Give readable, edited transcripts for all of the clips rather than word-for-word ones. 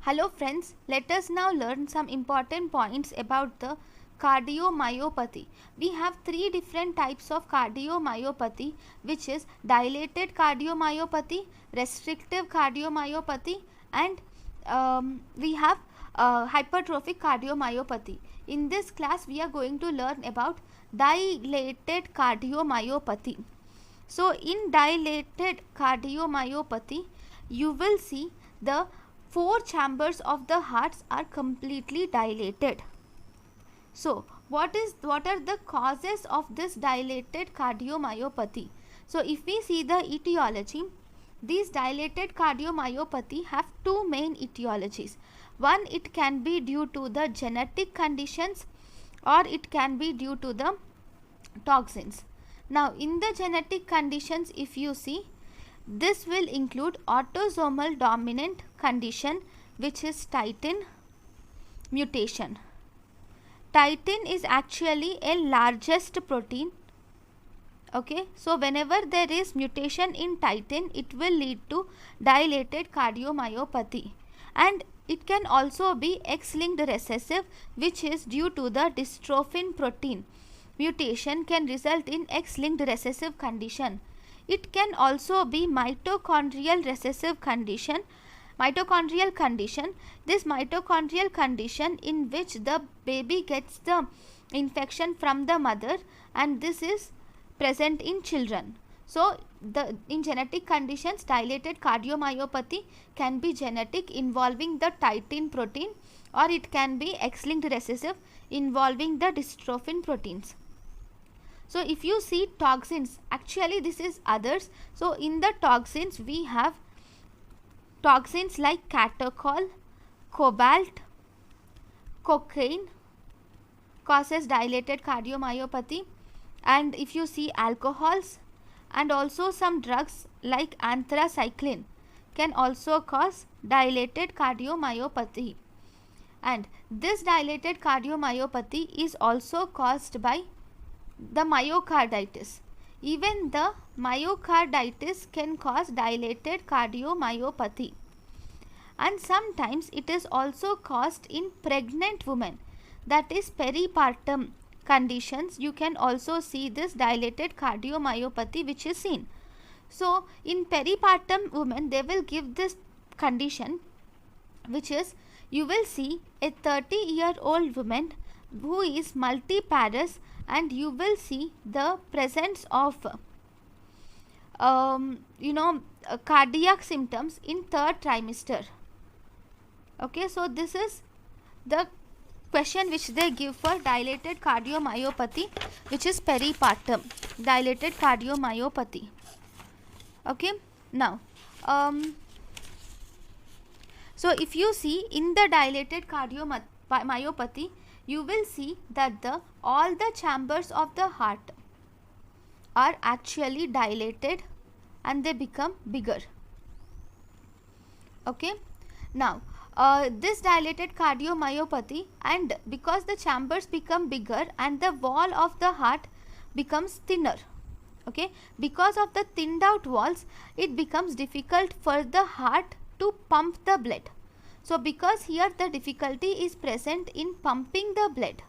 Hello friends, let us now learn some important points about the cardiomyopathy. We have three different types of cardiomyopathy, which is dilated cardiomyopathy, restrictive cardiomyopathy, and we have hypertrophic cardiomyopathy. In this class we are going to learn about dilated cardiomyopathy. So in dilated cardiomyopathy you will see the four chambers of the hearts are completely dilated. So what are the causes of this dilated cardiomyopathy? So if we see the etiology, these dilated cardiomyopathy have two main etiologies. One, it can be due to the genetic conditions or it can be due to the toxins. Now in the genetic conditions, if you see, this will include autosomal dominant condition, which is titin mutation. Titin is actually a largest protein. Okay, so whenever there is mutation in titin, it will lead to dilated cardiomyopathy, and it can also be X-linked recessive, which is due to the dystrophin protein mutation can result in X-linked recessive condition. It can also be mitochondrial recessive condition. This mitochondrial condition in which the baby gets the infection from the mother, and this is present in children. So in genetic conditions, dilated cardiomyopathy can be genetic involving the titin protein, or it can be X-linked recessive involving the dystrophin proteins. So if you see toxins, actually this is others. So in the toxins we have toxins like catechol, cobalt, cocaine causes dilated cardiomyopathy, and if you see alcohols and also some drugs like anthracycline can also cause dilated cardiomyopathy. And this dilated cardiomyopathy is also caused by the myocarditis. Even the myocarditis can cause dilated cardiomyopathy, and sometimes it is also caused in pregnant women, that is peripartum conditions. You can also see this dilated cardiomyopathy which is seen. So in peripartum women they will give this condition, which is you will see a 30-year-old woman who is multiparous, and you will see the presence of cardiac symptoms in third trimester. Okay, so this is the question which they give for dilated cardiomyopathy, which is peripartum dilated cardiomyopathy. Okay, now so if you see in the dilated cardiomyopathy, you will see that all the chambers of the heart are actually dilated and they become bigger. Okay, now this dilated cardiomyopathy, and because the chambers become bigger and the wall of the heart becomes thinner. Okay, because of the thinned out walls, it becomes difficult for the heart to pump the blood. So because here the difficulty is present in pumping the blood,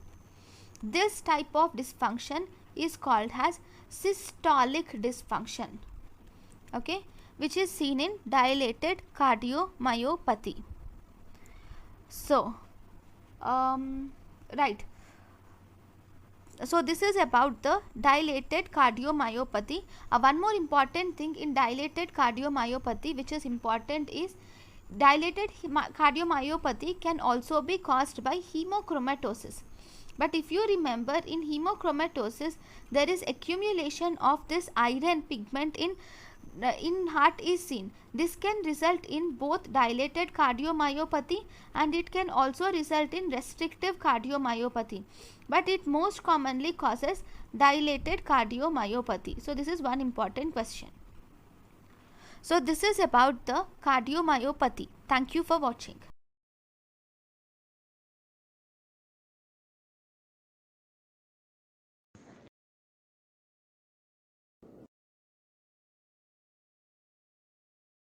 this type of dysfunction is called as systolic dysfunction. Okay, which is seen in dilated cardiomyopathy. So right, so this is about the dilated cardiomyopathy. One more important thing in dilated cardiomyopathy which is important is dilated cardiomyopathy can also be caused by hemochromatosis. But if you remember, in hemochromatosis there is accumulation of this iron pigment in heart is seen. This can result in both dilated cardiomyopathy and it can also result in restrictive cardiomyopathy, but it most commonly causes dilated cardiomyopathy. So this is one important question. So this is about the cardiomyopathy. Thank you for watching.